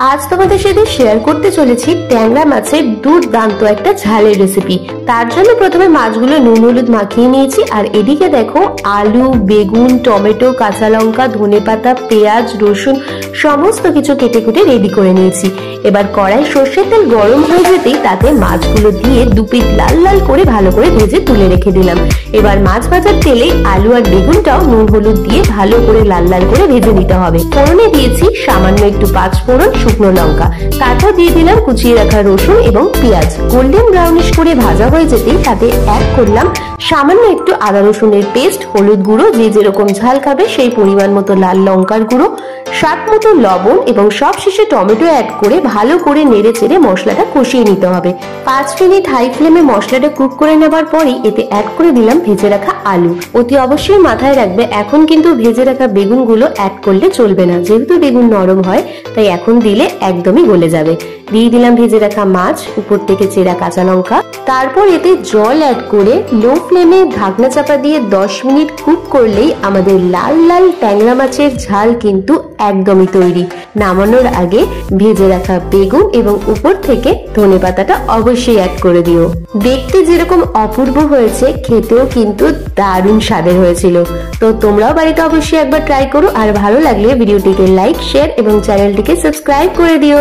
আজ তোমাদের সাথে শেয়ার করতে চলেছি ট্যাংরা মাছের দুর্দান্ত একটা ঝালের রেসিপি। তার জন্য প্রথমে মাছগুলো নুন হলুদ মাখিয়ে নিয়েছি, আর এদিকে দেখো আলু, বেগুন, টমেটো, কাঁচা লঙ্কা, ধনেপাতা, পেঁয়াজ, রসুন সমস্ত কিছু কেটে কুটে রেডি করে নিয়েছি। এবার কড়াই সর্ষের তেল গরম হয়ে যেতেই তাতে মাছগুলো দিয়ে দুপিট লাল লাল করে ভালো করে ভেজে তুলে রেখে দিলাম। এবার মাছ ভাজার তেলে আলু আর বেগুনটাও নুন হলুদ দিয়ে ভালো করে লাল লাল করে ভেজে নিতে হবে। ফোড়নে দিয়েছি সামান্য একটু পাঁচ ফোড়ন, শুকনো লঙ্কা, তারপর দিয়ে দিলাম কুচিয়ে রাখা রসুন এবং পেঁয়াজ। গোল্ডেন ব্রাউনিশ করে ভাজা হয়ে যেতেই তাতে অ্যাড করলাম সামান্য একটু আদা রসুনের পেস্ট, হলুদ গুঁড়ো, যে যেরকম ঝাল খাবে সেই পরিমাণ মতো লাল লঙ্কার গুঁড়ো, স্বাদ মতো লবণ এবং সব শেষে টমেটো অ্যাড করে ভালো করে নেড়ে চেড়ে মশলাটা কষিয়ে নিতে হবে। 5 মিনিট হাই ফ্লেমে মশলাটা কুক করে নেবার পরই এতে অ্যাড করে দিলাম ভেজে রাখা আলু। অতি অবশ্যই মাথায় রাখবে এখন কিন্তু ভেজে রাখা বেগুনগুলো অ্যাড করলে চলবে না, যেহেতু বেগুন নরম হয় তাই এখন দিলে একদমই গলে যাবে। দিয়ে দিলাম ভেজে রাখা মাছ, উপর থেকে চেরা কাঁচা লঙ্কা, তারপর এতে জল অ্যাড করে লো ফ্লেমে ঢাকনা চাপা দিয়ে 10 মিনিট কুক করলেই আমাদের লাল লাল ট্যাংরা মাছের ঝাল কিন্তু একদমই তৈরি। নামানোর আগে ভেজে রাখা বেগুন এবং উপর থেকে ধনেপাতাটা অবশ্যই অ্যাড করে দিও। দেখতে যেরকম অপূর্ব হয়েছে, খেতেও কিন্তু দারুণ স্বাদের হয়েছিল। তো তোমরাও বাড়িতে অবশ্যই একবার ট্রাই করো, আর ভালো লাগলে ভিডিওটিকে লাইক, শেয়ার এবং চ্যানেলটিকে সাবস্ক্রাইব করে দিও।